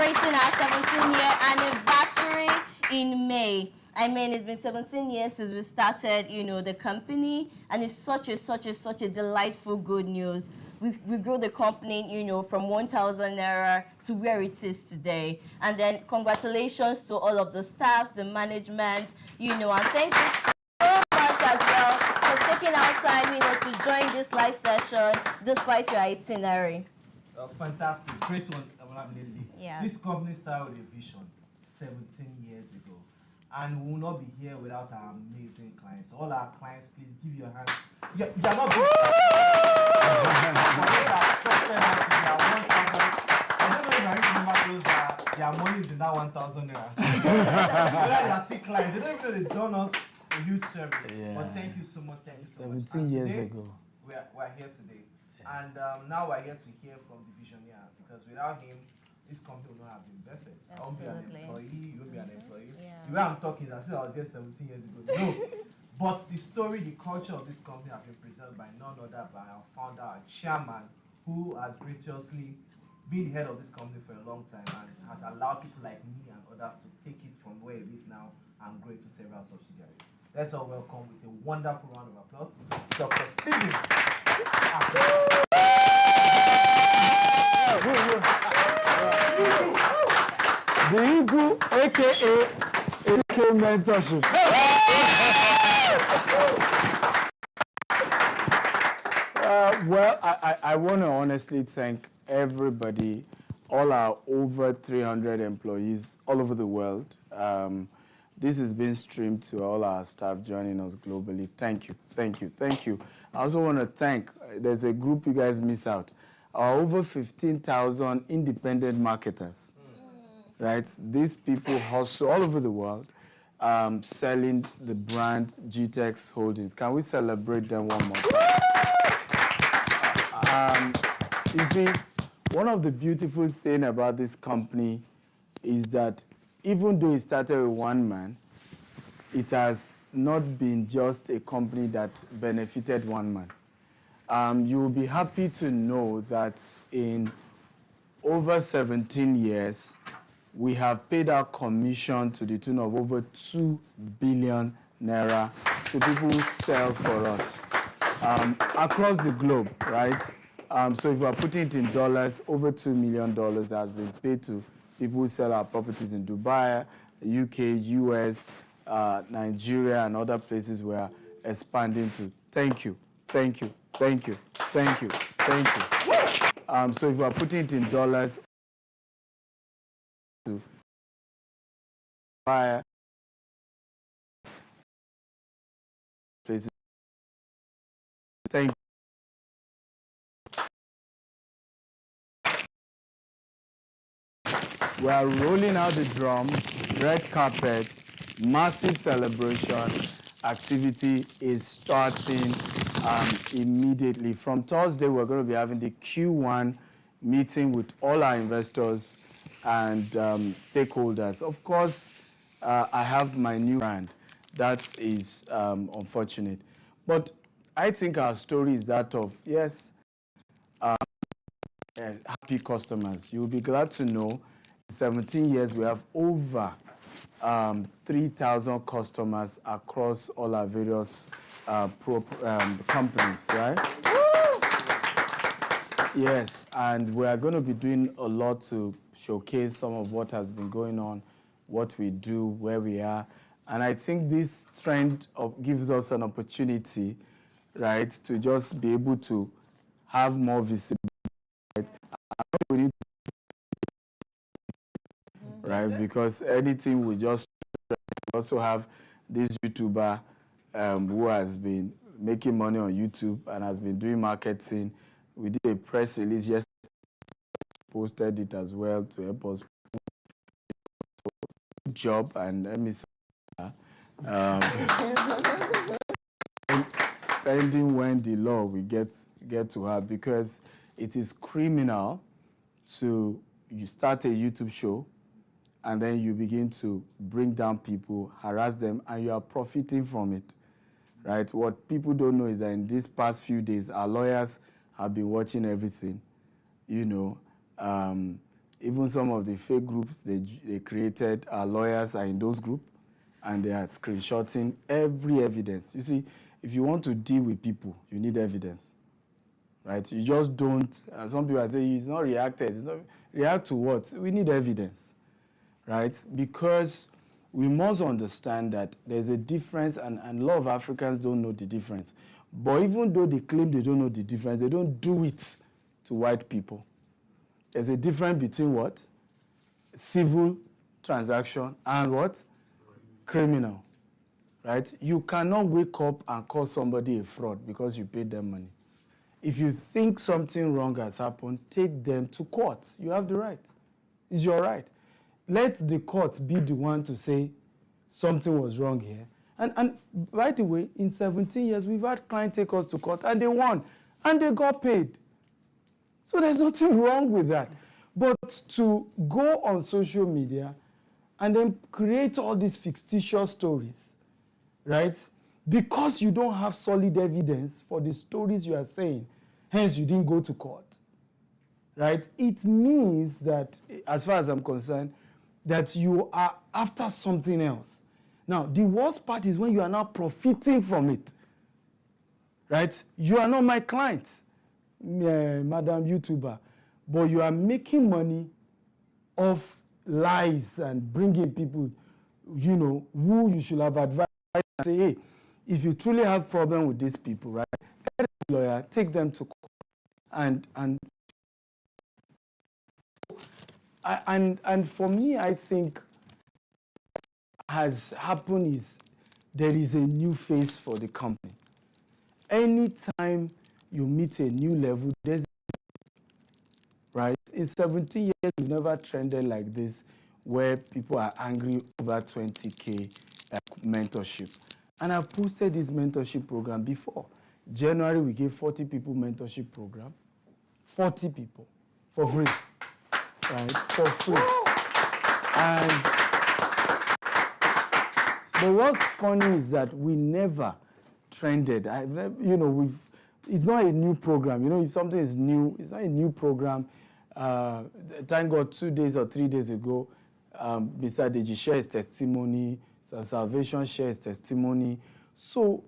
celebrating our 17-year anniversary in May. I mean, it's been 17 years since we started, the company, and it's such a delightful good news. We grew the company, from 1,000 naira to where it is today. And then congratulations to all of the staffs, the management, and thank you so much as well for taking out time, to join this live session despite your itinerary. Fantastic, great one, Amalabinesi. Yeah. This company started with a vision 17 years ago, and we will not be here without our amazing clients. All our clients, please give your hands. You're not big. I don't know if I remember those their money is in that 1,000 naira. They are sick clients. They don't even know they've done us a huge service. Yeah. But thank you so much. Thank you so much. 17 years ago. We're here today. And now we're here to hear from the visionary, because without him, this company would not have been perfect. I won't be an employee, you won't be an employee. Yeah. The way I'm talking is as if I was here 17 years ago. No. But the story, the culture of this company have been preserved by none other than our founder, our chairman, who has graciously been the head of this company for a long time and has allowed people like me and others to take it from where it is now and grow it to several subsidiaries. Let's all welcome with a wonderful round of applause, Dr. Stephen. The Eagle, aka Mentorship. Well, I want to honestly thank everybody, all our over 300 employees all over the world. This has been streamed to all our staff joining us globally. Thank you, thank you, thank you. I also want to thank, there's a group you guys miss out, our over 15,000 independent marketers, right? These people hustle all over the world, selling the brand GTEXTHoldings. Can we celebrate them one more time? You see, one of the beautiful things about this company is that even though it started with one man, it has not been just a company that benefited one man. You will be happy to know that in over 17 years, we have paid our commission to the tune of over 2 billion naira to people who sell for us across the globe, right? So if we are putting it in dollars, over $2 million has been paid to people who sell our properties in Dubai, UK, US, Nigeria, and other places we are expanding to. Thank you, thank you, thank you, thank you, thank you. So if we are putting it in dollars, to Dubai, places. Thank you. We are rolling out the drums, red carpet, massive celebration. Activity is starting immediately. From Thursday, we're going to be having the Q1 meeting with all our investors and stakeholders. Of course, I have my new brand. That is unfortunate. But I think our story is that of, yes, happy customers. You'll be glad to know 17 years, we have over 3,000 customers across all our various companies, right? Yes, and we are going to be doing a lot to showcase some of what has been going on, what we do, where we are. And I think this trend gives us an opportunity, right, to just be able to have more visibility. Right? Right, because anything we just also have this YouTuber who has been making money on YouTube and has been doing marketing. We did a press release yesterday, posted it as well to help us. Good job, and let me say, pending when the law we get to her, because it is criminal to you start a YouTube show and then you begin to bring down people, harass them, and you are profiting from it, right? What people don't know is that in these past few days, our lawyers have been watching everything. Even some of the fake groups they created, our lawyers are in those groups, and they are screenshotting every evidence. You see, if you want to deal with people, you need evidence, right? You just don't. Some people are saying it's not reacted. It's not react to what? We need evidence, right? Because we must understand that there's a difference, and a lot of Africans don't know the difference. But even though they claim they don't know the difference, they don't do it to white people. There's a difference between what? Civil transaction and what? Criminal, right? You cannot wake up and call somebody a fraud because you paid them money. If you think something wrong has happened, take them to court. You have the right. It's your right. Let the court be the one to say something was wrong here. And by the way, in 17 years, we've had clients take us to court, and they won, and they got paid. So there's nothing wrong with that. But to go on social media and then create all these fictitious stories, right? Because you don't have solid evidence for the stories you are saying, hence you didn't go to court, right? It means that, as far as I'm concerned, that you are after something else. Now, the worst part is when you are now profiting from it, right? You are not my client, Madam YouTuber, but you are making money off lies and bringing people, you know, who you should have advised and say, hey, if you truly have problem with these people, right, get a lawyer, take them to court, and for me, I think has happened is there is a new face for the company. Anytime you meet a new level, there's right? In 17 years, we've never trended like this, where people are angry over 20K mentorship. And I've posted this mentorship program before. January, we gave 40 people mentorship program. 40 people for free, right? For free. But what's funny is that we never trended. It's not a new program. You know, if something is new, it's not a new program. Thank God 2 days or 3 days ago, Mr. Deji shared his testimony, Salvation shares testimony. So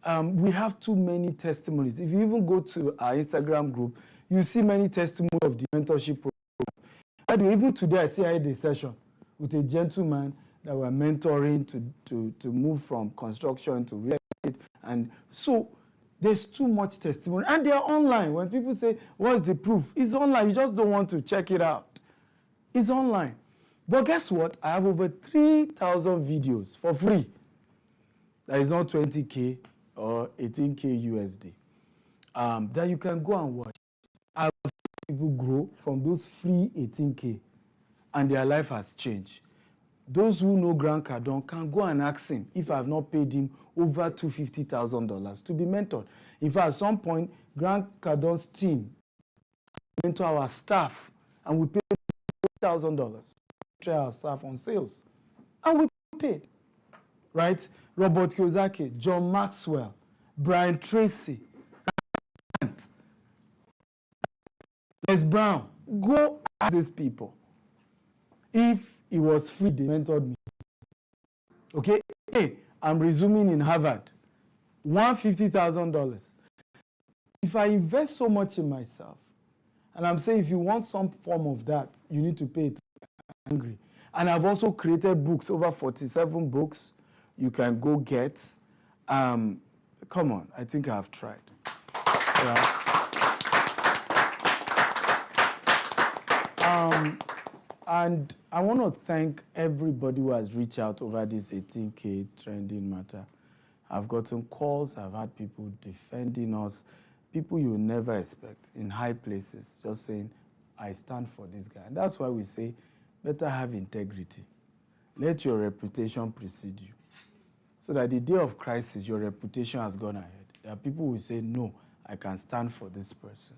we have too many testimonies. If you even go to our Instagram group, you see many testimonies of the mentorship program. By the way, even today, I had a session with a gentleman that we're mentoring to move from construction to real estate. And so there's too much testimony. And they're online. When people say, what's the proof? It's online. You just don't want to check it out. It's online. But guess what? I have over 3,000 videos for free. That is not 20K or 18K USD. That you can go and watch. I've seen people grow from those free 18K, and their life has changed. Those who know Grant Cardone can go and ask him if I have not paid him over $250,000 to be mentored. In fact, at some point, Grant Cardone's team mentor our staff, and we paid $1,000 to our staff on sales. And we paid, right? Robert Kiyosaki, John Maxwell, Brian Tracy, Les Brown. Go ask these people. If it was free, they mentored me. Okay? Hey, I'm resuming in Harvard. $150,000. If I invest so much in myself, and I'm saying if you want some form of that, you need to pay it. Angry. And I've also created books, over 47 books you can go get. Come on, I think I've tried. Yeah. And I want to thank everybody who has reached out over this 18K trending matter. I've gotten calls, I've had people defending us, people you never expect in high places, just saying, I stand for this guy. And that's why we say, better have integrity. Let your reputation precede you. So that the day of crisis, your reputation has gone ahead. There are people who say, no, I can stand for this person.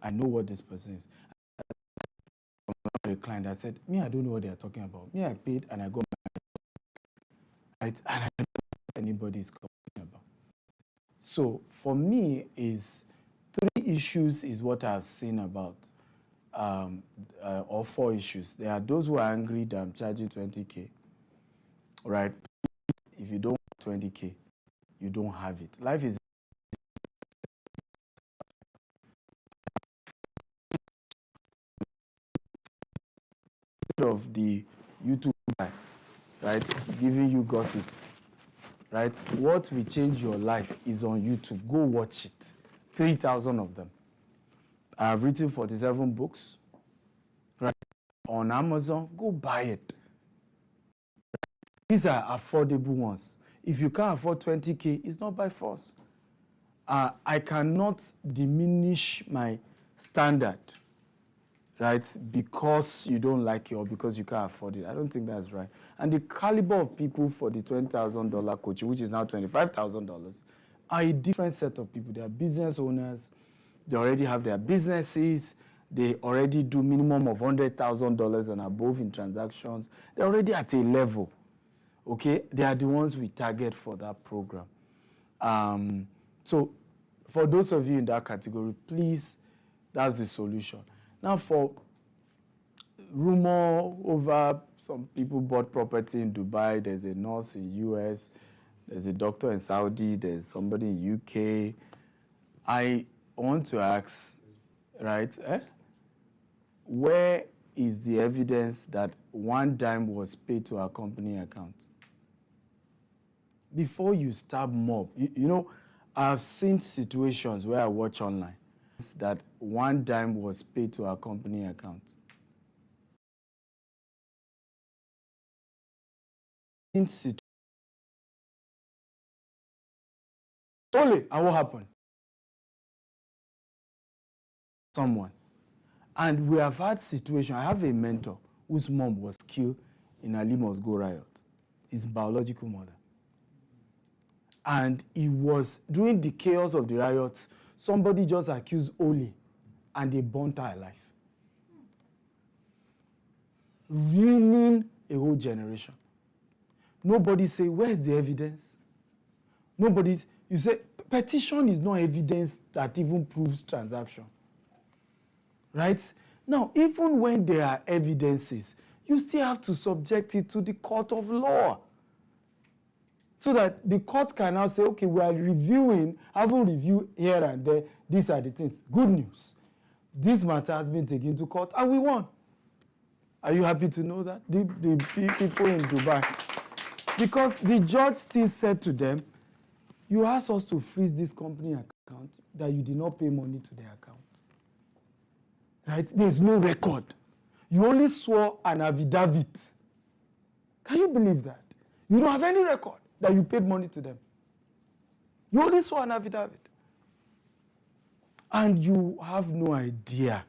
I know what this person is. A client that said, me, I don't know what they are talking about. Me, I paid and I got my right, and I don't know what anybody is talking about. So for me, is 3 issues is what I've seen about, or or 4 issues. There are those who are angry that I'm charging 20K, right? If you don't want 20K, you don't have it. Life is of the YouTube guy, right, giving you gossip, right? What will change your life is on YouTube. Go watch it. 3,000 of them. I have written 47 books, right? On Amazon, go buy it. These are affordable ones. If you can't afford 20K, it's not by force. I cannot diminish my standard, right, because you don't like it or because you can't afford it. I don't think that's right. And the caliber of people for the $20,000 coaching, which is now $25,000, are a different set of people. They are business owners. They already have their businesses. They already do minimum of $100,000 and above in transactions. They're already at a level, okay? They are the ones we target for that program. So for those of you in that category, please, that's the solution. Now for rumor over some people bought property in Dubai, there's a nurse in US, there's a doctor in Saudi, there's somebody in UK. I want to ask, right, where is the evidence that one dime was paid to our company account? Before you stab mob, you know, I've seen situations where I watch online that one dime was paid to our company account. Only, and what happened? Someone. And we have had situations. I have a mentor whose mom was killed in a Limos Go riot, his biological mother. And it was during the chaos of the riots, somebody just accused Oli and they burnt her alive. Ruining a whole generation. Nobody say, where's the evidence? Nobody, you say, petition is not evidence that even proves transaction. Right? Now, even when there are evidences, you still have to subject it to the court of law. So that the court can now say, okay, we are reviewing, having reviewed here and there, these are the things. Good news. This matter has been taken to court and we won. Are you happy to know that? The people in Dubai. Because the judge still said to them, you asked us to freeze this company account that you did not pay money to their account. Right? There's no record. You only swore an affidavit. Can you believe that? You don't have any record that you paid money to them. You only swore an affidavit. And you have no idea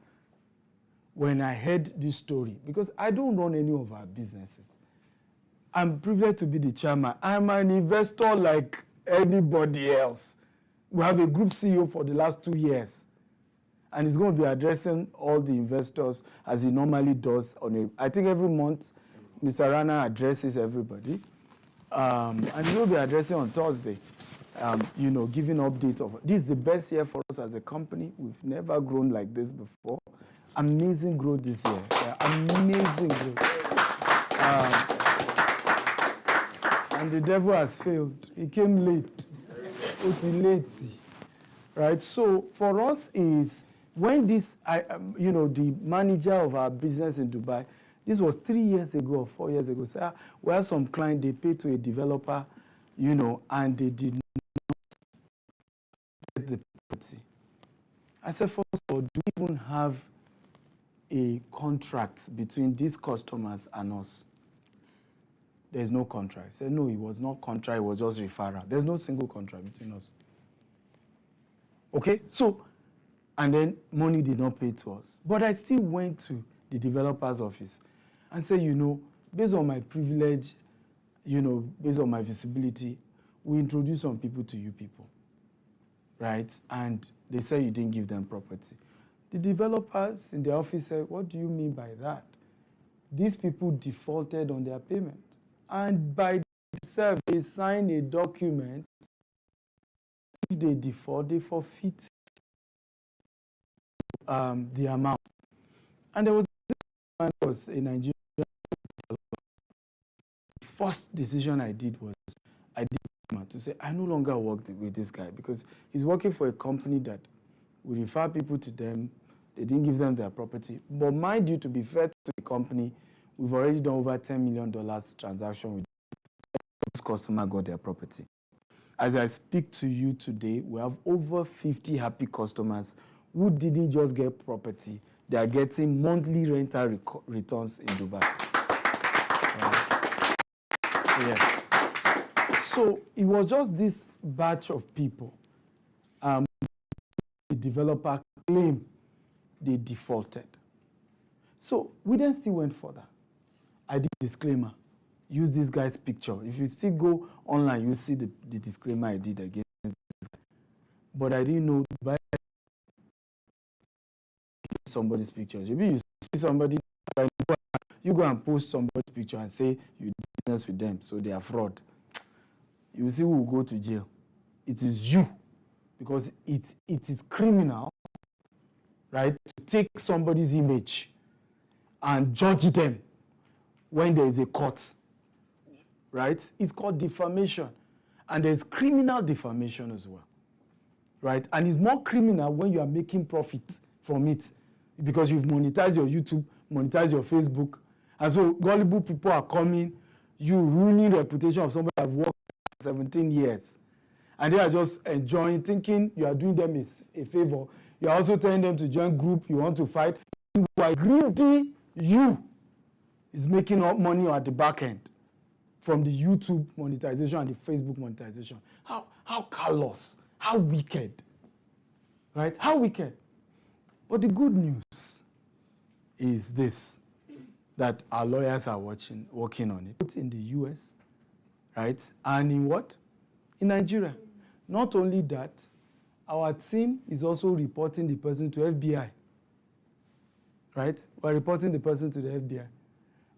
when I heard this story, because I don't run any of our businesses. I'm privileged to be the chairman. I'm an investor like anybody else. We have a group CEO for the last 2 years. And he's going to be addressing all the investors as he normally does. I think every month, Mr. Rana addresses everybody. And he will be addressing on Thursday, you know, giving update of, this is the best year for us as a company. We've never grown like this before. Amazing growth this year. Yeah, amazing growth. And the devil has failed. He came late. It's late. Right? So for us is, when this, you know, the manager of our business in Dubai, this was 3 years ago or 4 years ago, said, we had some client, they paid to a developer, you know, and they did not get the property. I said, first of all, do we even have a contract between these customers and us? There's no contract. I said, no, it was not contract, it was just referral. There's no single contract between us. Okay, so, and then money did not pay to us. But I still went to the developer's office and said, you know, based on my privilege, you know, based on my visibility, we introduce some people to you people, right? And they said you didn't give them property. The developers in the office said, what do you mean by that? These people defaulted on their payment. And by themselves, they signed a document. If they default, they forfeit the amount. And there was man was a Nigerian. The first decision I did was I did to say I no longer work with this guy because he's working for a company that we refer people to them. They didn't give them their property. But mind you, to be fair to the company, we've already done over $10 million transaction with those customers got their property. As I speak to you today, we have over 50 happy customers who didn't just get property. They are getting monthly rental returns in Dubai. Yes. So it was just this batch of people. The developer claimed they defaulted. So we then still went further. I did disclaimer. Use this guy's picture. If you still go online, you see the disclaimer I did against this guy. But I didn't know by somebody's pictures. Maybe you see somebody, you go and post somebody's picture and say you do business with them, so they are fraud. You see who will go to jail. It is you, because it is criminal, right, to take somebody's image and judge them when there is a court, right? It's called defamation. And there's criminal defamation as well, right? And it's more criminal when you are making profit from it because you've monetized your YouTube, monetized your Facebook. And so gullible people are coming, you ruining the reputation of somebody that worked for 17 years. And they are just enjoying, thinking you are doing them a favor. You are also telling them to join group, you want to fight. You are greedy, you is making up money at the back end from the YouTube monetization and the Facebook monetization. How callous, how wicked, right? How wicked. But the good news is this, that our lawyers are working on it. In the US, right? And in what? In Nigeria. Not only that, our team is also reporting the person to FBI, right? We're reporting the person to the FBI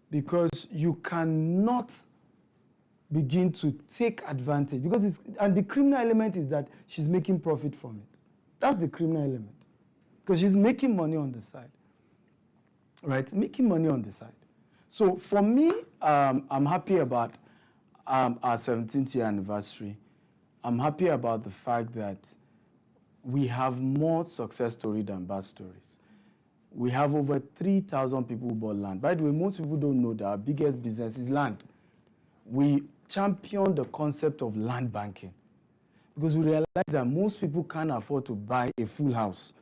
because you cannot begin to take advantage because and the criminal element is that she's making profit from it. That's the criminal element because she's making money on the side, right? Making money on the side. So for me, I'm happy about our 17th year anniversary. I'm happy about the fact that we have more success stories than bad stories. We have over 3,000 people who bought land. By the way, most people don't know that our biggest business is land. We champion the concept of land banking because we realize that most people can't afford to buy a full house.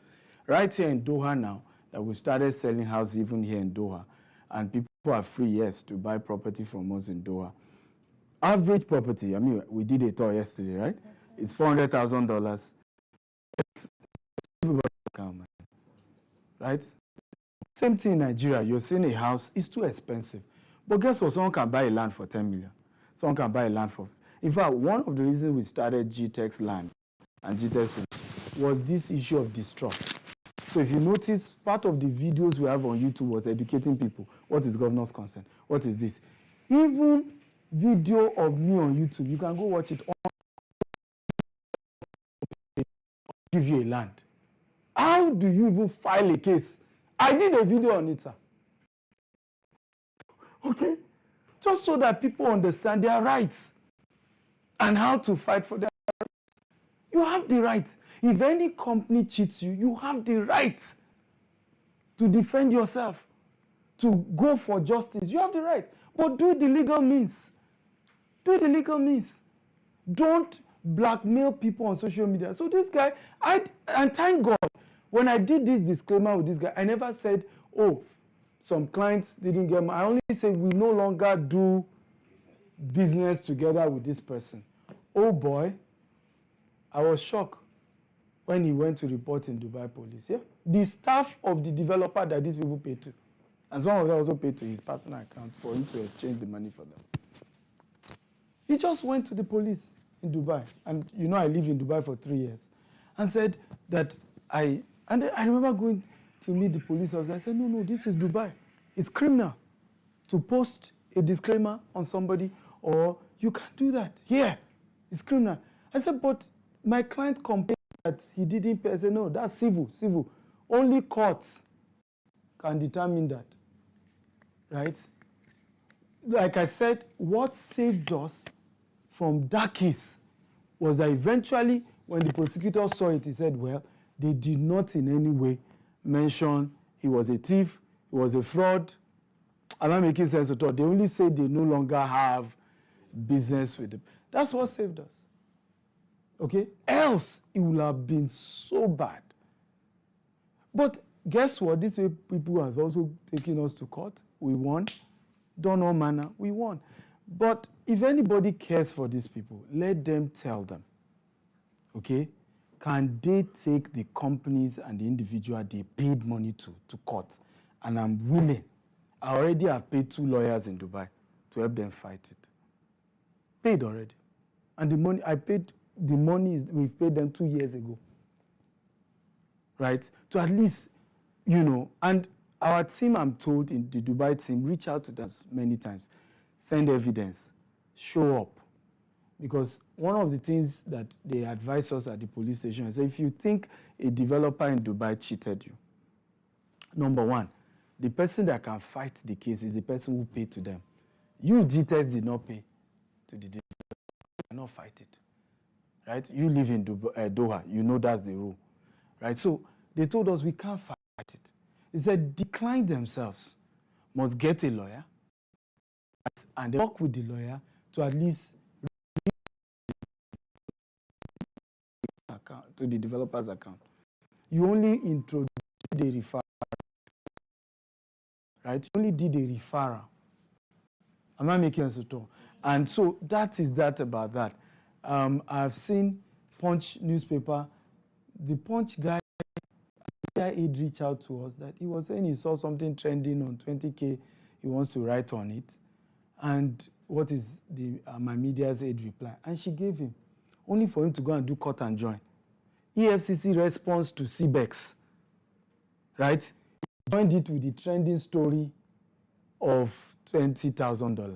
Right here in Doha now, that we started selling houses even here in Doha, and people are free, yes, to buy property from us in Doha. Average property, I mean, we did a tour yesterday, right? It's $400,000. Right? Same thing in Nigeria. You're seeing a house, it's too expensive. But guess what? Someone can buy a land for 10 million. Someone can buy a land for... In fact, one of the reasons we started GTEX Land and GTEX was this issue of distrust. So if you notice, part of the videos we have on YouTube was educating people. What is governor's consent? What is this? Even video of me on YouTube, you can go watch it. Give you a land. How do you even file a case? I did a video on it, sir. Okay? Just so that people understand their rights and how to fight for their rights. You have the right. If any company cheats you, you have the right to defend yourself, to go for justice. You have the right. But do it the legal means. Do it the legal means. Don't blackmail people on social media. So this guy, and thank God, when I did this disclaimer with this guy, I never said, oh, some clients didn't get money. I only said we no longer do business together with this person. Oh boy, I was shocked when he went to report in Dubai police. Yeah? The staff of the developer that these people paid to. And some of them also paid to his personal account for him to exchange the money for them. He just went to the police in Dubai. And you know I lived in Dubai for 3 years. And said that I remember going to meet the police officer. I said, no, this is Dubai. It's criminal to post a disclaimer on somebody, or you can't do that. Here, it's criminal. I said, but my client complained that he didn't pay. I said, no, that's civil. Only courts can determine that. right? Like I said, what saved us from that case was that eventually, when the prosecutor saw it, he said, well, they did not in any way mention he was a thief, he was a fraud. I'm not making sense at all. They only said they no longer have business with him. That's what saved us. Okay? Else, it would have been so bad. But guess what? These people have also taken us to court. We won. Done all manner. We won. But if anybody cares for these people, let them tell them. Okay? Can they take the companies and the individual they paid money to court? And I'm willing. I already have paid 2 lawyers in Dubai to help them fight it. Paid already. And the money, we've paid them 2 years ago. Right? To at least, and our team, I'm told, in the Dubai team, reach out to them many times. Send evidence. Show up. Because one of the things that they advise us at the police station is if you think a developer in Dubai cheated you, number one, the person that can fight the case is the person who paid to them. You, GTEX, did not pay to the developer. You cannot fight it. Right? You live in Doha. You know that's the rule. Right? So they told us we can't fight it. They said decline themselves, must get a lawyer, and work with the lawyer to at least account, to the developer's account. You only introduced the referral, right? You only did a referral. Am I making sense at all? And so that is that about that. I've seen Punch newspaper. The Punch guy aide reached out to us that he was saying he saw something trending on 20K. He wants to write on it. And what is the my media's aide reply? And she gave him, only for him to go and do cut and join. EFCC response to CBEX, right? He joined it with the trending story of $20,000. And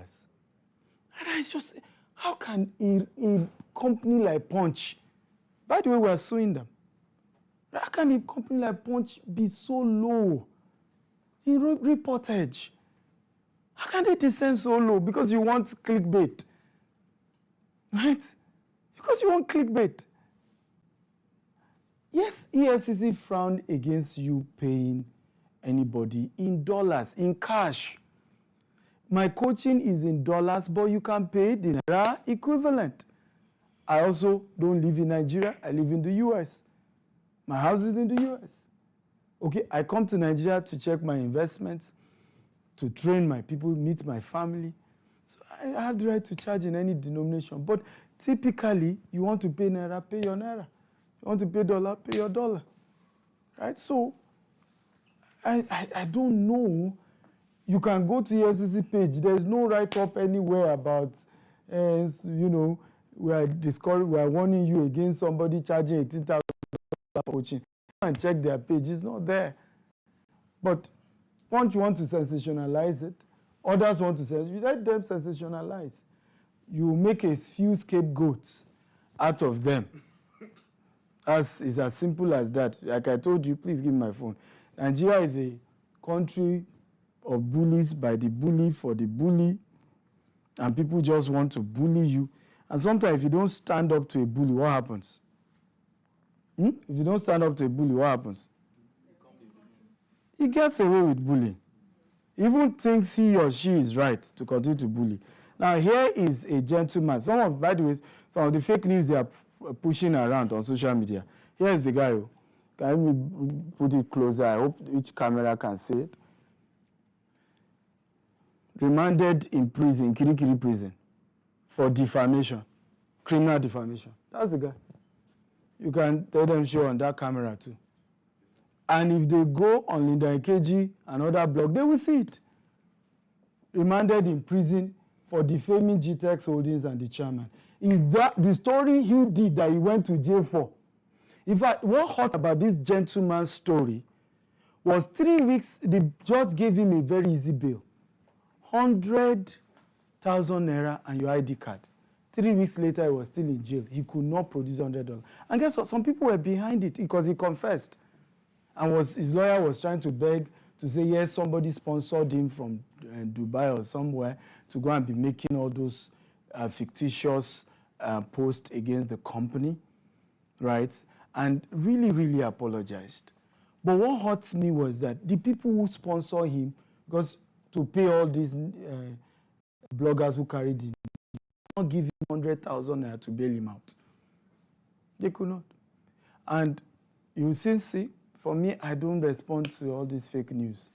I just, how can a company like Punch, by the way, we are suing them. How can a company like Punch be so low in reportage? How can they descend so low? Because you want clickbait, right? Because you want clickbait. Yes, EFCC frowned against you paying anybody in dollars, in cash. My coaching is in dollars, but you can pay the Naira equivalent. I also don't live in Nigeria. I live in the US. My house is in the US. Okay, I come to Nigeria to check my investments, to train my people, meet my family. So I have the right to charge in any denomination. But typically, you want to pay Naira, pay your Naira. You want to pay dollar, pay your dollar. Right? So I don't know. You can go to the FCC page. There's no write-up anywhere about, we are warning you against somebody charging $18,000 for coaching. And check their page. It's not there. But once you want to sensationalize it, others want to say, you let them sensationalize. You make a few scapegoats out of them. It's as simple as that. Like I told you, please give me my phone. Nigeria is a country of bullies by the bully for the bully, and people just want to bully you. And sometimes if you don't stand up to a bully, what happens? If you don't stand up to a bully, what happens? He gets away with bullying. He even thinks he or she is right to continue to bully. Now here is a gentleman. By the way, some of the fake news they are pushing around on social media. Here's the guy. Can we put it closer? I hope each camera can see it. Remanded in prison, Kirikiri prison, for defamation, criminal defamation. That's the guy. You can tell them show on that camera too. And if they go on Linda Nkeji, another blog, they will see it. Remanded in prison for defaming GTEXTHoldings and the chairman. Is that the story he did that he went to jail for? In fact, what hurt about this gentleman's story was 3 weeks, the judge gave him a very easy bail. 100,000 Naira and your ID card. 3 weeks later, he was still in jail. He could not produce $100. And guess what? Some people were behind it because he confessed. And his lawyer was trying to beg to say, yes, somebody sponsored him from Dubai or somewhere to go and be making all those fictitious posts against the company, right? And really, really apologized. But what hurts me was that the people who sponsor him, because to pay all these bloggers who carried him, not give him 100,000 naira to bail him out. They could not. And you see, for me, I don't respond to all this fake news.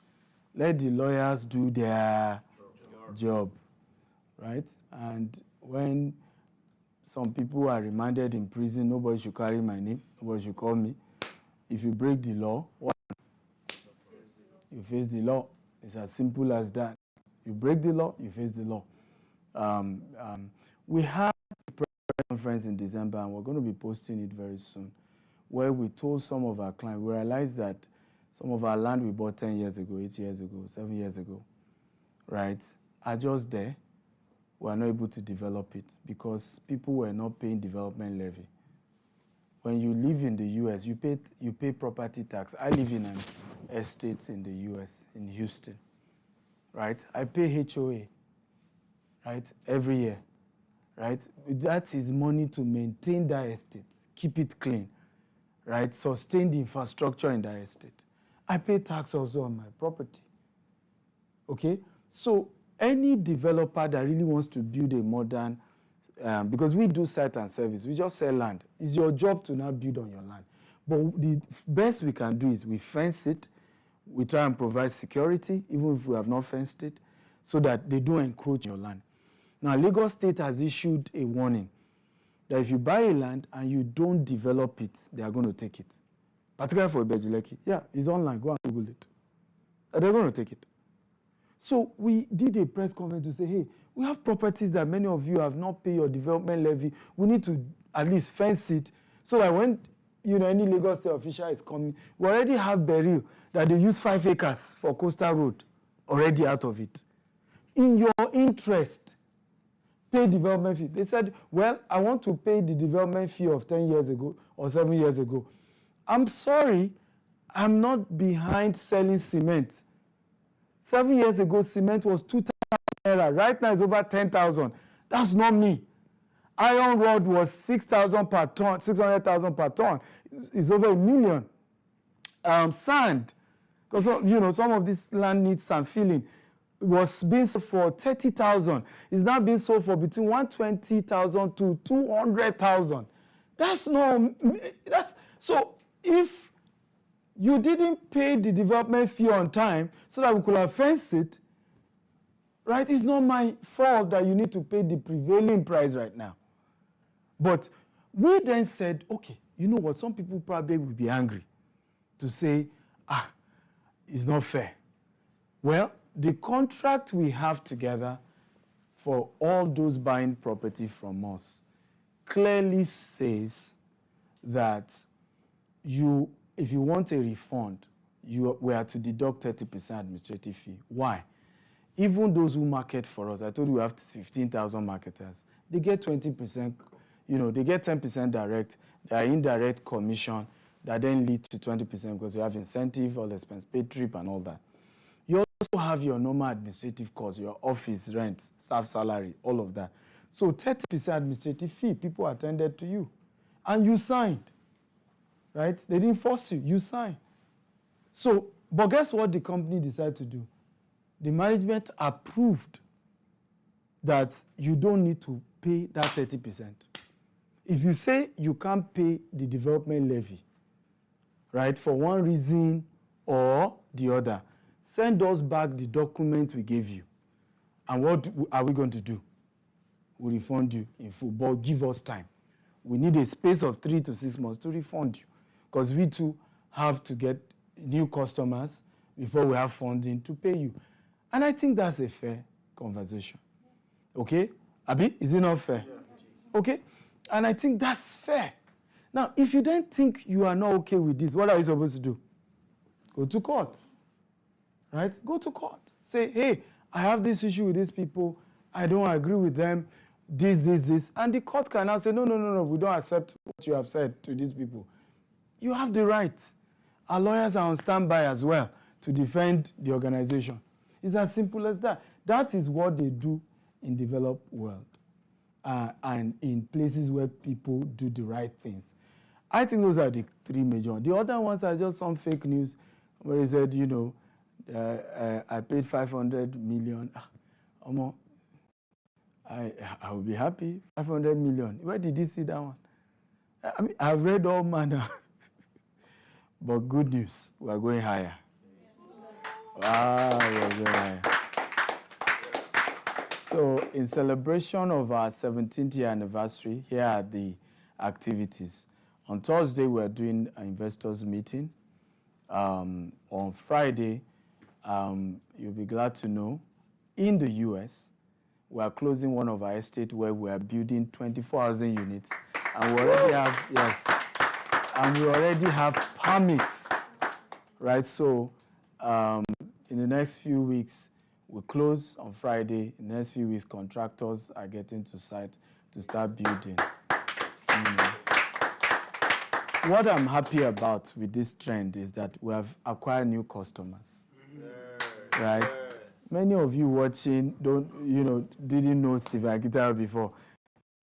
Let the lawyers do their job, right? And when some people are remanded in prison, nobody should carry my name, nobody should call me. If you break the law, what? You face the law. It's as simple as that. You break the law, you face the law. We have a press conference in December, and we're going to be posting it very soon, where we told some of our clients, we realized that some of our land we bought 10 years ago, 8 years ago, 7 years ago, right, are just there. We are not able to develop it because people were not paying development levy. When you live in the US, you pay property tax. I live in an estate in the US, in Houston, right? I pay HOA, right, every year, right? That is money to maintain that estate, keep it clean, right? Sustain the infrastructure in that estate. I pay tax also on my property, okay? So any developer that really wants to build a modern, because we do site and service, we just sell land. It's your job to now build on your land. But the best we can do is we fence it, we try and provide security, even if we have not fenced it, so that they don't encroach your land. Now, Lagos State has issued a warning that if you buy a land and you don't develop it, they are going to take it. Particularly for Ibejuleki. Yeah, it's online. Go and Google it. They're going to take it. So we did a press conference to say, hey, we have properties that many of you have not paid your development levy. We need to at least fence it so that when any Lagos State official is coming, we already have Beryl that they use 5 acres for Coastal Road already out of it. In your interest, pay development fee. They said, well, I want to pay the development fee of 10 years ago or 7 years ago. I'm sorry, I'm not behind selling cement. 7 years ago, cement was 2,000 naira. Right now, it's over 10,000. That's not me. Iron rod was 6,000 per ton, 600,000 per ton. It's over 1 million. Sand, because some of this land needs some filling. It was being sold for 30,000. It's now being sold for between 120,000 to 200,000. So if you didn't pay the development fee on time so that we could have fenced it, right? It's not my fault that you need to pay the prevailing price right now. But we then said, okay, you know what? Some people probably will be angry to say, it's not fair. Well, the contract we have together for all those buying property from us clearly says that if you want a refund, we are to deduct 30% administrative fee. Why? Even those who market for us, I told you we have 15,000 marketers, they get 20%, they get 10% direct, their indirect commission that then leads to 20% because you have incentive, all expense paid trip and all that. You also have your normal administrative costs, your office, rent, staff salary, all of that. So 30% administrative fee, people attended to you. And you signed, right? They didn't force you, you signed. So, but guess what the company decided to do? The management approved that you don't need to pay that 30%. If you say you can't pay the development levy, right, for one reason or the other, send us back the document we gave you. And what are we going to do? We refund you in full, but give us time. We need a space of 3 to 6 months to refund you because we too have to get new customers before we have funding to pay you. And I think that's a fair conversation. Okay? Abi, is it not fair? Okay? And I think that's fair. Now, if you don't think you are not okay with this, what are you supposed to do? Go to court. Right? Go to court. Say, hey, I have this issue with these people. I don't agree with them. This. And the court can now say, no, we don't accept what you have said to these people. You have the right. Our lawyers are on standby as well to defend the organization. It's as simple as that. That is what they do in developed world and in places where people do the right things. I think those are the three major ones. The other ones are just some fake news where he said, I paid 500 million. I will be happy. 500 million. Where did you see that one? I mean, I've read all manner. But good news, we're going higher. Wow, we're going higher. So in celebration of our 17th year anniversary, here are the activities. On Thursday, we're doing an investors meeting. On Friday, you'll be glad to know, in the US, we are closing one of our estates where we are building 24,000 units. And we already have, yes, and we already have permits, right? So in the next few weeks, we close on Friday. In the next few weeks, contractors are getting to site to start building. What I'm happy about with this trend is that we have acquired new customers, right? Many of you watching didn't know Steve Akita before.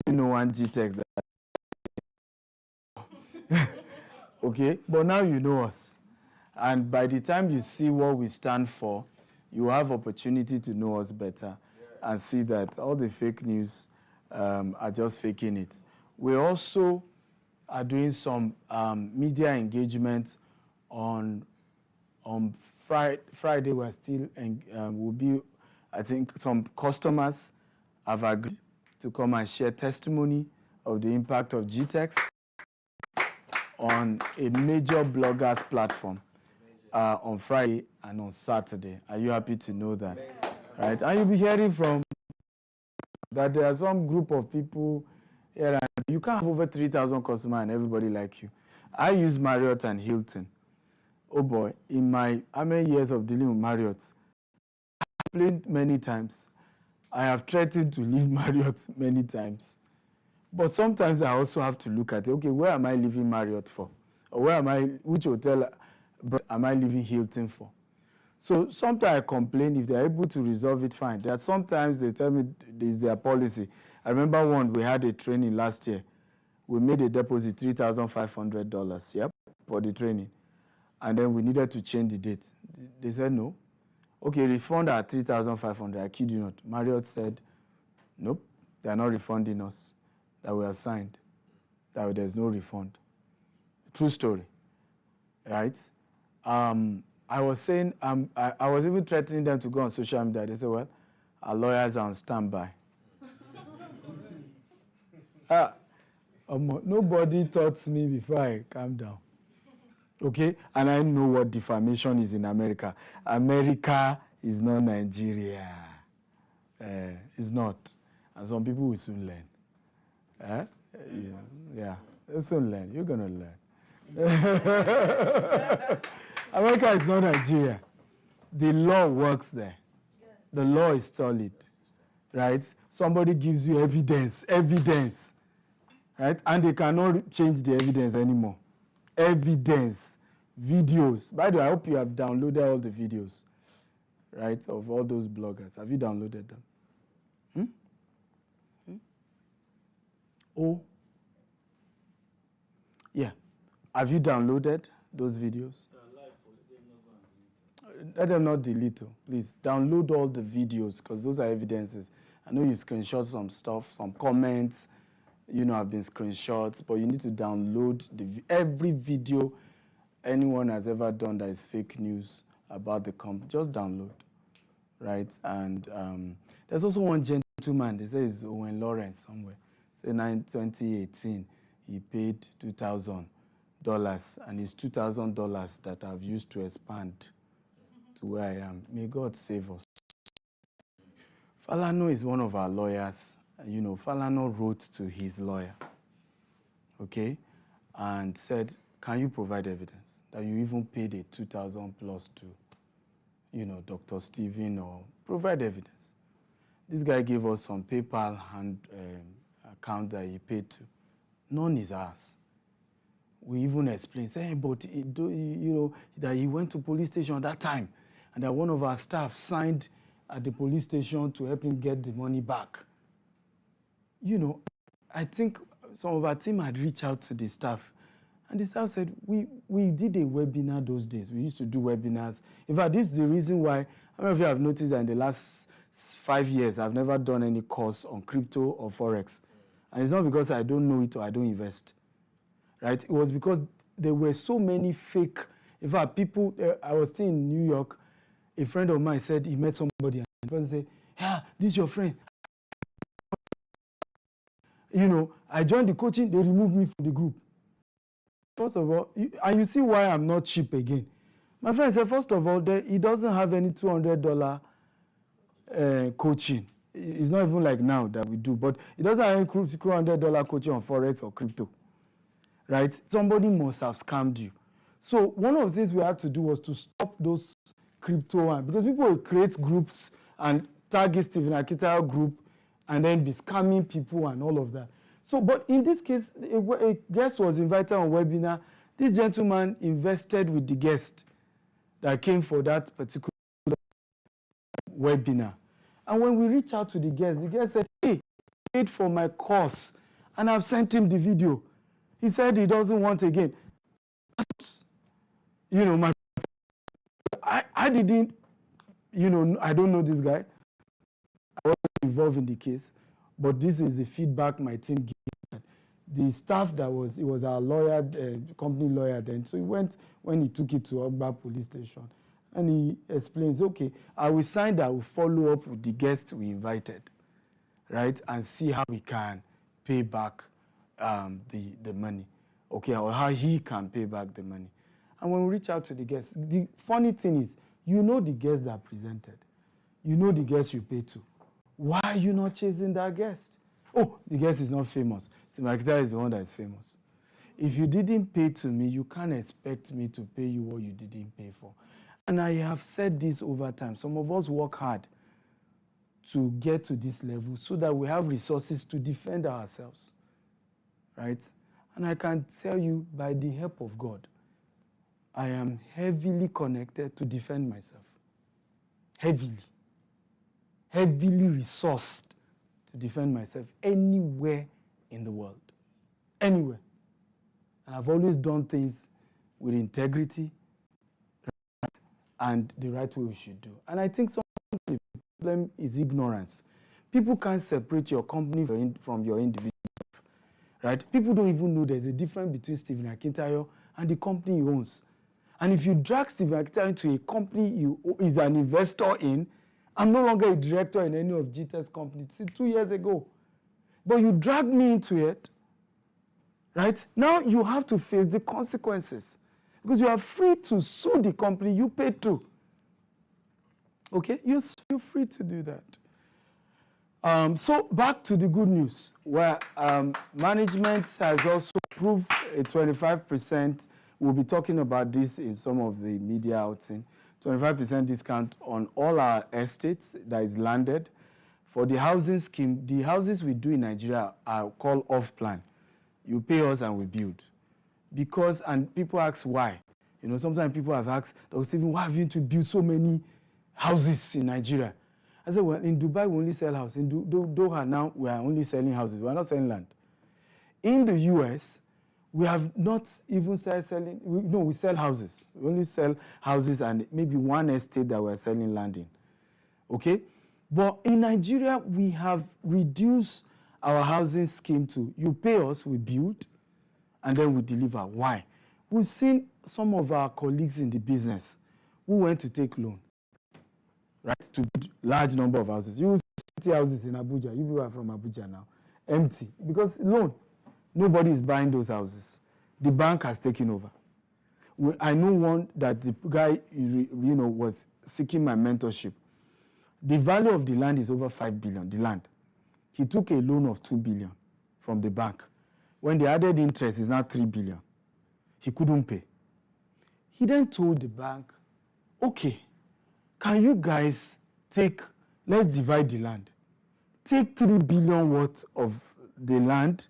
You know one GTEX. Okay, but now you know us. And by the time you see what we stand for, you have opportunity to know us better and see that all the fake news are just faking it. We also are doing some media engagement on Friday. We're still, will be, I think some customers have agreed to come and share testimony of the impact of GTEX on a major bloggers platform on Friday and on Saturday. Are you happy to know that? Right? And you'll be hearing from that there are some group of people here, and you can't have over 3,000 customers and everybody like you. I use Marriott and Hilton. Oh boy, in my how many years of dealing with Marriott, I've complained many times. I have threatened to leave Marriott many times. But sometimes I also have to look at it. Okay, where am I leaving Marriott for? Or which hotel am I leaving Hilton for? So sometimes I complain. If they're able to resolve it, fine. There are sometimes they tell me this is their policy. I remember we had a training last year. We made a deposit, $3,500, yep, for the training. And then we needed to change the date. They said no. Okay, refund at $3,500. I kid you not. Marriott said, nope, they're not refunding us. That we have signed, that there's no refund. True story, right? I was saying, I was even threatening them to go on social media. They said, well, our lawyers are on standby. Nobody taught me before I calm down. Okay? And I know what defamation is in America. America is not Nigeria. It's not. And some people will soon learn. Yeah, you'll soon learn. You're going to learn. America is not Nigeria. The law works there. The law is solid, right? Somebody gives you evidence, right? And they cannot change the evidence anymore. Evidence, videos. By the way, I hope you have downloaded all the videos, right, of all those bloggers. Have you downloaded them? Oh, yeah. Have you downloaded those videos? Let them not delete it. Please download all the videos because those are evidences. I know you screenshot some stuff, some comments, have been screenshots, but you need to download every video anyone has ever done that is fake news about the company. Just download, right? And there's also one gentleman, they say it's Owen Lawrence somewhere. Say in 2018, he paid $2,000, and it's $2,000 that I've used to expand to where I am. May God save us. Falano is one of our lawyers. Falano wrote to his lawyer, okay, and said, can you provide evidence that you even paid a $2,000 plus to, Dr. Stephen, or provide evidence. This guy gave us some PayPal account that he paid to. None is ours. We even explained, say, but that he went to police station that time, and that one of our staff signed at the police station to help him get the money back. You know, I think some of our team had reached out to the staff, and the staff said, we did a webinar those days. We used to do webinars. In fact, this is the reason why, I don't know if you have noticed that in the last 5 years, I've never done any course on crypto or Forex. And it's not because I don't know it or I don't invest, right? It was because there were so many fake, in fact, people, I was still in New York, a friend of mine said he met somebody, and the person said, yeah, this is your friend. You know, I joined the coaching, they removed me from the group. First of all, and you see why I'm not cheap again. My friend said, first of all, he doesn't have any $200 coaching. It's not even like now that we do, but he doesn't have any $200 coaching on Forex or crypto, right? Somebody must have scammed you. So one of the things we had to do was to stop those crypto ones, because people will create groups and target Stephen Akitayo group and then be scamming people and all of that. So, but in this case, a guest was invited on webinar. This gentleman invested with the guest that came for that particular webinar. And when we reached out to the guest said, hey, I paid for my course, and I've sent him the video. He said he doesn't want again. You know, I didn't, you know, I don't know this guy. I wasn't involved in the case, but this is the feedback my team gave. The staff it was our lawyer, company lawyer then, so he went when he took it to Ogba police station, and he explains, okay, I will sign that I will follow up with the guests we invited, right, and see how we can pay back the money, okay, or how he can pay back the money. And when we reach out to the guests, the funny thing is, you know the guests that presented, you know the guests you pay to. Why are you not chasing that guest? Oh, the guest is not famous. Simakita is the one that is famous. If you didn't pay to me, you can't expect me to pay you what you didn't pay for. And I have said this over time. Some of us work hard to get to this level so that we have resources to defend ourselves, right? And I can tell you, by the help of God, I am heavily connected to defend myself. Heavily resourced to defend myself anywhere in the world. Anywhere. And I've always done things with integrity and the right way we should do. And I think sometimes the problem is ignorance. People can't separate your company from your individual life, right? People don't even know there's a difference between Stephen Akintayo and the company he owns. And if you drag Stephen Akintayo into a company he is an investor in, I'm no longer a director in any of GTEX companies. 2 years ago. But you drag me into it, right? Now you have to face the consequences, because you are free to sue the company you paid to. Okay? You're free to do that. So back to the good news, where management has also approved a 25%. We'll be talking about this in some of the media outing. 25% discount on all our estates that is landed. For the housing scheme, the houses we do in Nigeria are called off-plan. You pay us and we build. Because, and people ask why. You know, sometimes people have asked, Stephen, why have you to build so many houses in Nigeria? I said, well, in Dubai, we only sell houses. In Doha now, we are only selling houses. We are not selling land. In the US, we have not even started selling, we sell houses. We only sell houses and maybe one estate that we're selling land in, okay? But in Nigeria, we have reduced our housing scheme to, you pay us, we build, and then we deliver. Why? We've seen some of our colleagues in the business who went to take loan, right, to build large number of houses. You see houses in Abuja, you people are from Abuja now, empty, because loan. Nobody is buying those houses. The bank has taken over. I know one that the guy, was seeking my mentorship. The value of the land is over 5 billion, the land. He took a loan of 2 billion from the bank. When the added interest is now 3 billion, he couldn't pay. He then told the bank, okay, can you guys let's divide the land. Take 3 billion worth of the land,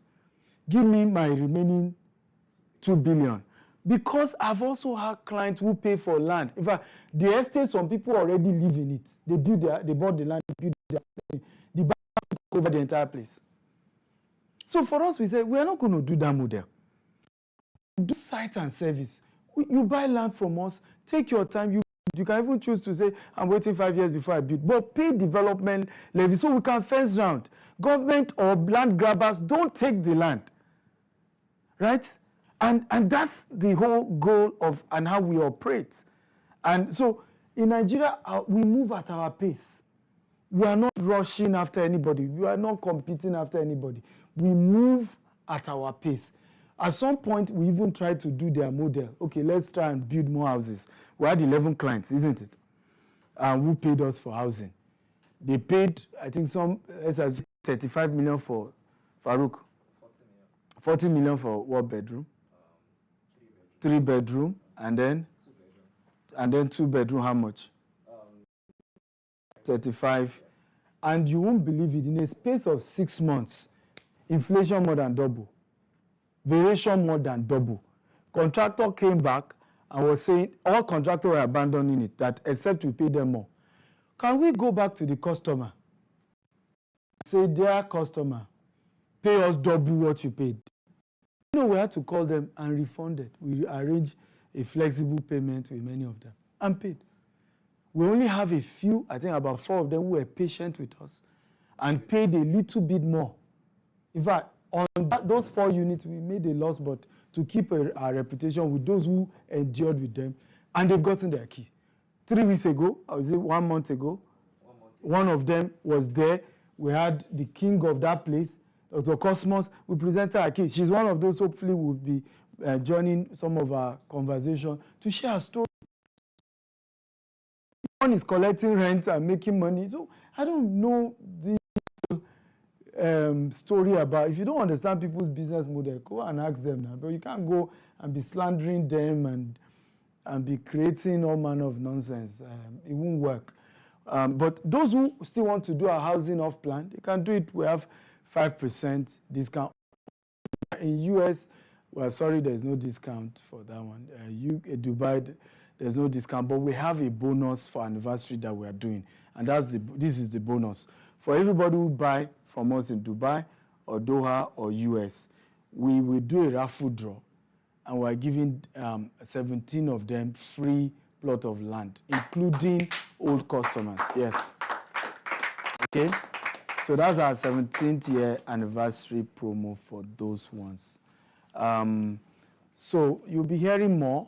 give me my remaining 2 billion. Because I've also had clients who pay for land. In fact, the estate, some people already live in it. They bought the land, they build the bank cover the entire place. So for us, we say, we are not going to do that model. Do site and service. You buy land from us, take your time. You can even choose to say, I'm waiting 5 years before I build. But pay development levy so we can fence round. Government or land grabbers don't take the land. Right? And that's the whole goal of and how we operate. And so in Nigeria, we move at our pace. We are not rushing after anybody. We are not competing after anybody. We move at our pace. At some point, we even tried to do their model. Okay, let's try and build more houses. We had 11 clients, isn't it? Who paid us for housing. They paid, I think, 35 million for Farouk. 40 million for what bedroom? 3 bedroom. And then? 2 bedroom. And then 2 bedroom, how much? 35. And you won't believe it, in a space of 6 months, inflation more than double. Variation more than double. Contractor came back and was saying, all contractors were abandoning it, that except we pay them more. Can we go back to the customer? Say, dear customer, pay us double what you paid. You know, we had to call them and refund it. We arranged a flexible payment with many of them and paid. We only have a few, I think about 4 of them, who were patient with us and paid a little bit more. In fact, on those 4 units, we made a loss, but to keep our reputation with those who endured with them, and they've gotten their key. 3 weeks ago, I would say 1 month ago, one of them was there. We had the king of that place, Dr. Cosmos. We presented her key. She's one of those, hopefully, will be joining some of our conversation to share her story. One is collecting rent and making money. So I don't know the story about, if you don't understand people's business model, go and ask them now. But you can't go and be slandering them and be creating all manner of nonsense. It won't work. But those who still want to do a housing off plan, they can do it. We have 5% discount. In US, well, sorry, there's no discount for that one. Dubai, there's no discount, but we have a bonus for anniversary that we are doing. And this is the bonus. For everybody who buy from us in Dubai or Doha or US, we will do a raffle draw, and we're giving 17 of them free plot of land, including old customers. Yes. Okay. So that's our 17th year anniversary promo for those ones. So you'll be hearing more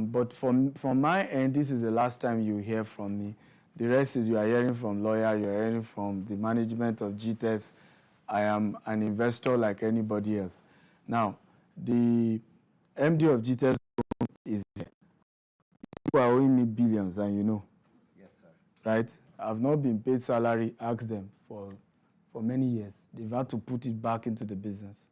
but from my end, this is the last time you hear from me. The rest is you are hearing from lawyer, you are hearing from the management of GTEX. I am an investor like anybody else. Now, the MD of GTEX is there. People are owing me billions, and you know. Yes, sir. Right? I've not been paid salary, ask them, for many years. They've had to put it back into the business.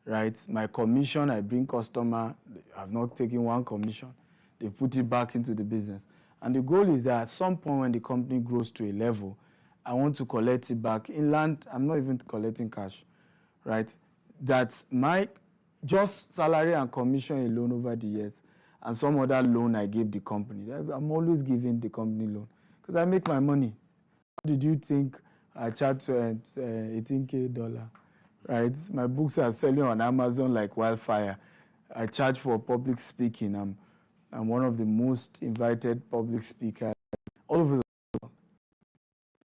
Right? My commission, I bring customer, I've not taken one commission. They put it back into the business. And the goal is that at some point when the company grows to a level, I want to collect it back. In land, I'm not even collecting cash, right? That's my just salary and commission alone over the years, and some other loan I gave the company. I'm always giving the company loan because I make my money. How did you think I charge $18K? Right? My books are selling on Amazon like wildfire. I charge for public speaking. I'm one of the most invited public speakers all over the world.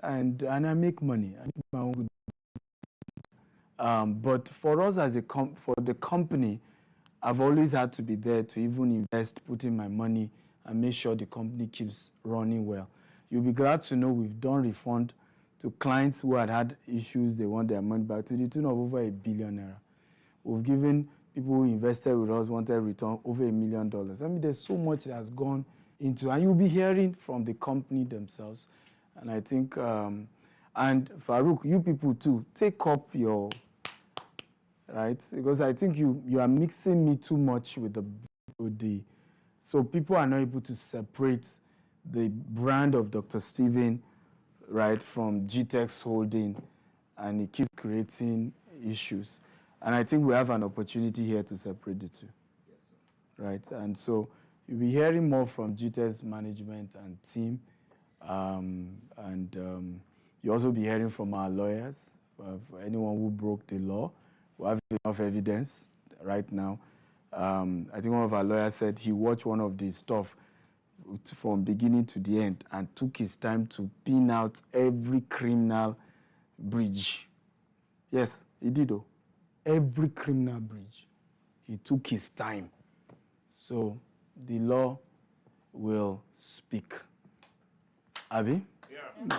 And I make money. I make my own good. But for us for the company, I've always had to be there to even invest, put in my money, and make sure the company keeps running well. You'll be glad to know we've done refund to clients who had issues, they want their money back, to the tune of over $1 billion. We've given people who invested with us, wanted return over $1 million. I mean, there's so much that has gone into, and you'll be hearing from the company themselves. And I think, and Farouk, you people too, take up your, right? Because I think you are mixing me too much with the, so people are not able to separate the brand of Dr. Stephen, right, from GTEXTHoldings, and it keeps creating issues. And I think we have an opportunity here to separate the two. Yes, sir. Right? And so you'll be hearing more from GTEX management and team. You also be hearing from our lawyers. For anyone who broke the law, we have enough evidence right now. I think one of our lawyers said he watched one of the stuff from beginning to the end and took his time to pin out every criminal breach. Yes, he did. Oh. Every criminal breach. He took his time. So the law will speak. Abby? Yeah.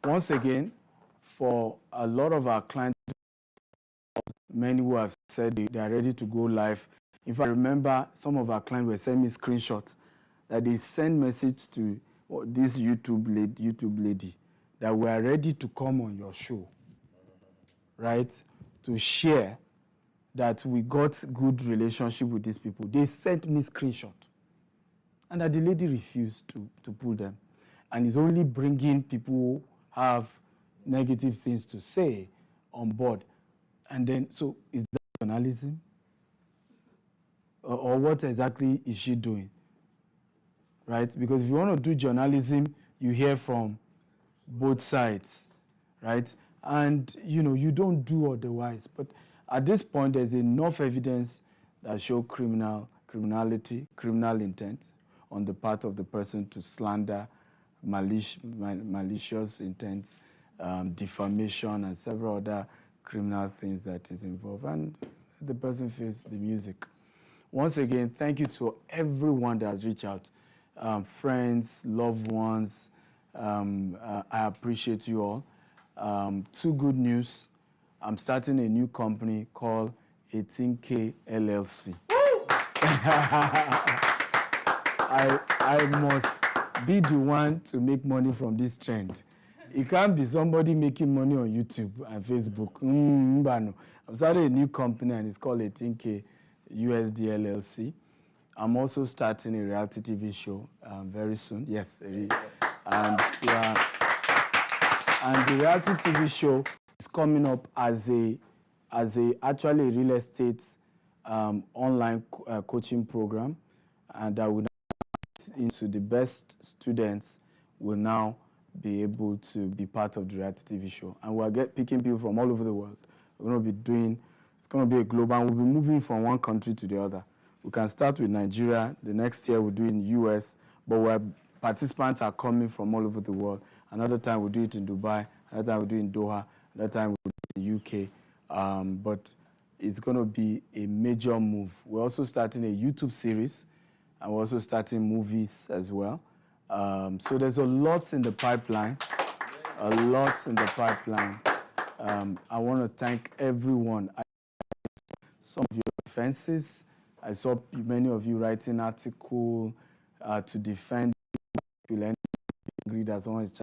Once again, for a lot of our clients, many who have said they are ready to go live. If I remember, some of our clients were sending me screenshots that they send message to this YouTube lady that we are ready to come on your show, right? To share that we got good relationship with these people. They sent me screenshot, and that the lady refused to pull them, and it's only bringing people who have negative things to say on board. And then, so is that journalism? Or what exactly is she doing? Right? Because if you want to do journalism, you hear from both sides, right? And, you don't do otherwise. But at this point, there's enough evidence that show criminality, criminal intent on the part of the person to slander, malicious intents, defamation, and several other criminal things that is involved. And the person feels the music. Once again, thank you to everyone that has reached out. Friends, loved ones, I appreciate you all. Two good news. I'm starting a new company called 18K LLC. I must be the one to make money from this trend. It can't be somebody making money on YouTube and Facebook. I'm starting a new company and it's called 18K USD LLC. I'm also starting a reality TV show very soon. Yes, and the reality TV show is coming up as actually a real estate online coaching program, and that will into the best students will now be able to be part of the reality TV show. And we're picking people from all over the world. We're going to be doing, it's going to be a global, and we'll be moving from one country to the other. We can start with Nigeria. The next year we'll do it in the US, but participants are coming from all over the world. Another time we'll do it in Dubai. Another time we'll do it in Doha. Another time we'll do it in the UK. But it's going to be a major move. We're also starting a YouTube series, and we're also starting movies as well. So there's a lot in the pipeline, a lot in the pipeline. I want to thank everyone. Some of your offenses, I saw many of you writing articles to defend people angry that someone is trying.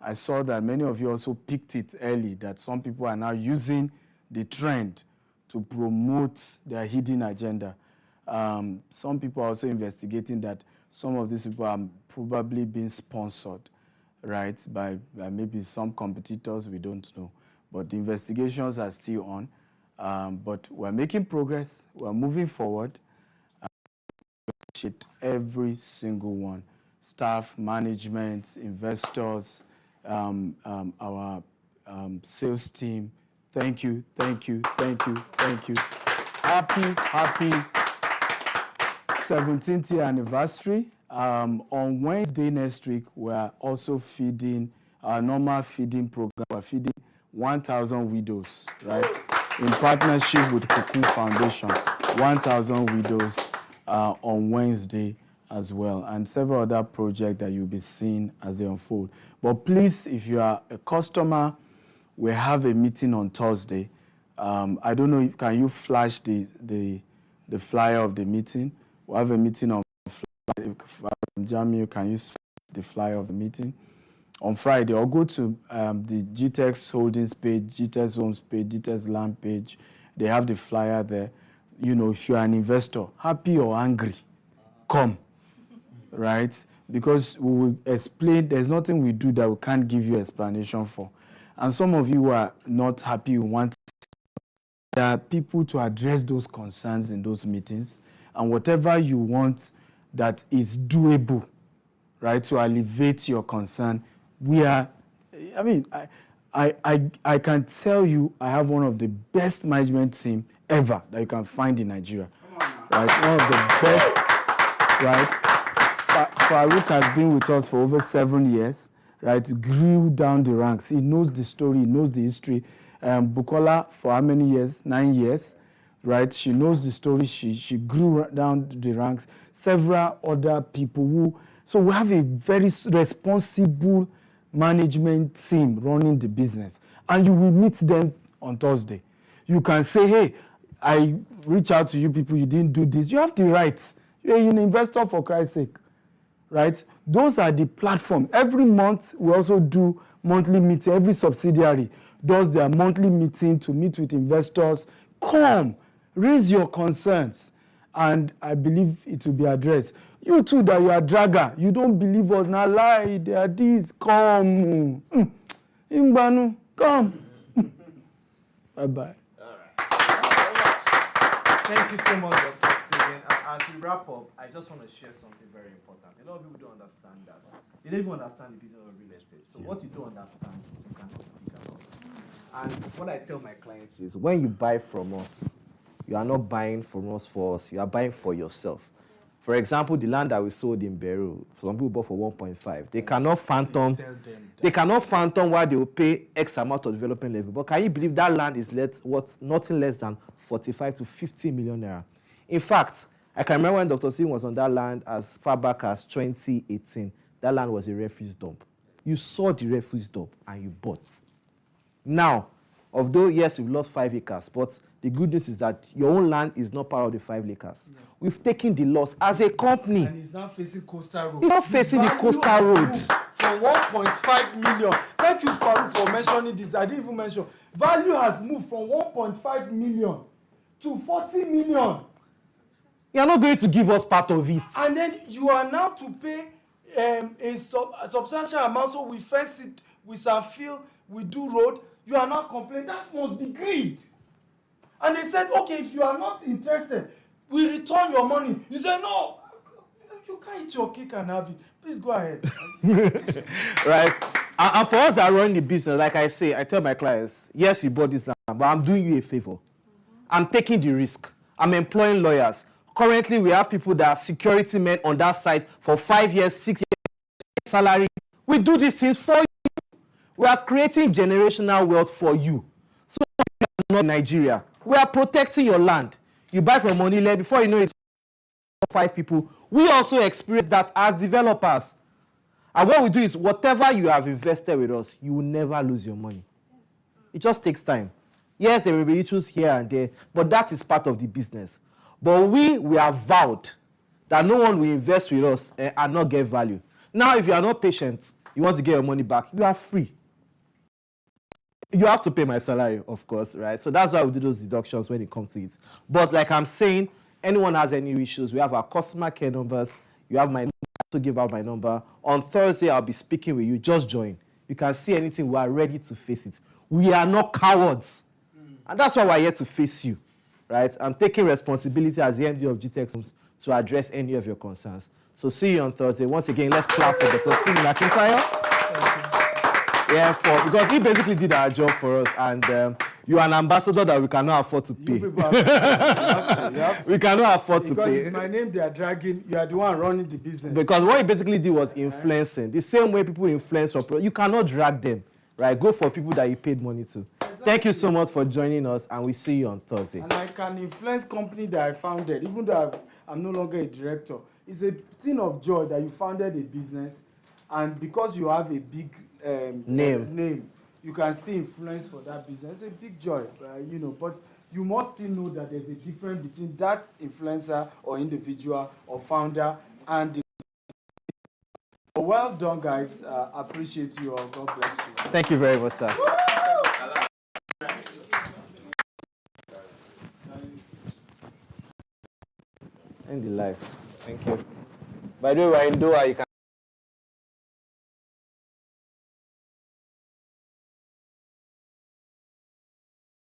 I saw that many of you also picked it early, that some people are now using the trend to promote their hidden agenda. Some people are also investigating that some of these people are probably being sponsored, right, by maybe some competitors, we don't know. But the investigations are still on. But we're making progress, we're moving forward. I appreciate every single one. Staff, management, investors, our sales team. Thank you, thank you, thank you, thank you. Happy 17th year anniversary. On Wednesday next week, we're also feeding our normal feeding program. We're feeding 1,000 widows, right? In partnership with Cocoon Foundation, 1,000 widows on Wednesday as well, and several other projects that you'll be seeing as they unfold. But please, if you are a customer, we have a meeting on Thursday. I don't know, can you flash the flyer of the meeting? We'll have a meeting on Friday. Jamie, can you flash the flyer of the meeting? On Friday, or go to the GTEXTHoldings page, GTEX Homes page, GTEX Land page. They have the flyer there. If you're an investor, happy or angry, come, right? Because we will explain, there's nothing we do that we can't give you explanation for. And some of you are not happy, you want there are people to address those concerns in those meetings, and whatever you want that is doable, right, to alleviate your concern, I can tell you I have one of the best management team ever that you can find in Nigeria. Right, one of the best, right? Farouk has been with us for over 7 years, right? Grew down the ranks. He knows the story, he knows the history. Bukola, for how many years? 9 years, right? She knows the story. She grew down the ranks. Several other people so we have a very responsible management team running the business. And you will meet them on Thursday. You can say, hey, I reach out to you people, you didn't do this. You have the rights. You're an investor, for Christ's sake, right? Those are the platform. Every month, we also do monthly meeting. Every subsidiary does their monthly meeting to meet with investors. Come, raise your concerns, and I believe it will be addressed. You too, that you are dragger, you don't believe us, now lie, they are this, come. Imbanu, come. Bye-bye. Thank you so much, Dr. Steven. As we wrap up, I just want to share something very important. A lot of people don't understand that. They don't even understand the business of real estate. So what you don't understand, you cannot speak about. And what I tell my clients is, when you buy from us, you are not buying from us for us. You are buying for yourself. For example, the land that we sold in Beru, some people bought for 1.5. They cannot phantom. They cannot phantom why they will pay X amount of development level. But can you believe that land is nothing less than 45 to 50 million naira? In fact, I can remember when Dr. Steven was on that land as far back as 2018. That land was a refuse dump. You saw the refuse dump and you bought. Now, although, yes, we've lost 5 acres, but the good news is that your own land is not part of the 5 acres. Yeah. We've taken the loss as a company. And it's now facing coastal road. It's not facing the coastal road. From 1.5 million. Thank you, Farouk, for mentioning this. I didn't even mention. Value has moved from 1.5 million to 40 million. You are not going to give us part of it. And then you are now to pay a substantial amount, so we fence it, we fill, we do road. You are not complaining. That must be greed. And they said, okay, if you are not interested, we return your money. You say, no, you can't eat your cake and have it. Please go ahead. Right. And for us that run the business, like I say, I tell my clients, yes, you bought this land, but I'm doing you a favor. I'm taking the risk. I'm employing lawyers. Currently, we have people that are security men on that site for 5 years, 6 years, salary. We do these things for you. We are creating generational wealth for you. So we are not in Nigeria. We are protecting your land. You buy from Monile, before you know it, 5 people. We also experience that as developers. And what we do is, whatever you have invested with us, you will never lose your money. It just takes time. Yes, there will be issues here and there, but that is part of the business. But we are vowed that no one will invest with us and not get value. Now, if you are not patient, you want to get your money back, you are free. You have to pay my salary, of course, right? So that's why we do those deductions when it comes to it. But like I'm saying, anyone has any issues, we have our customer care numbers. You have my number, to give out my number. On Thursday, I'll be speaking with you. Just join. You can see anything. We are ready to face it. We are not cowards. And that's why we're here to face you, right? I'm taking responsibility as the MD of GTEXTHoldings to address any of your concerns. So see you on Thursday. Once again, let's clap for Dr. Steven McIntyre. Yeah, because he basically did our job for us, and you are an ambassador that we cannot afford to pay. You have to. We cannot afford to pay. Because it's my name they are dragging, you are the one running the business. Because what he basically did was influencing. The same way people influence from you cannot drag them, right? Go for people that you paid money to. Exactly. Thank you so much for joining us, and we see you on Thursday. And I can influence company that I founded, even though I'm no longer a director. It's a thing of joy that you founded a business, and because you have a big name, you can still influence for that business. It's a big joy, you know. But you must still know that there's a difference between that influencer or individual or founder and the. Well done, guys. Appreciate you all. God bless you. Thank you very much, sir. End the live. Thank you. By the way, we're in Doha. You can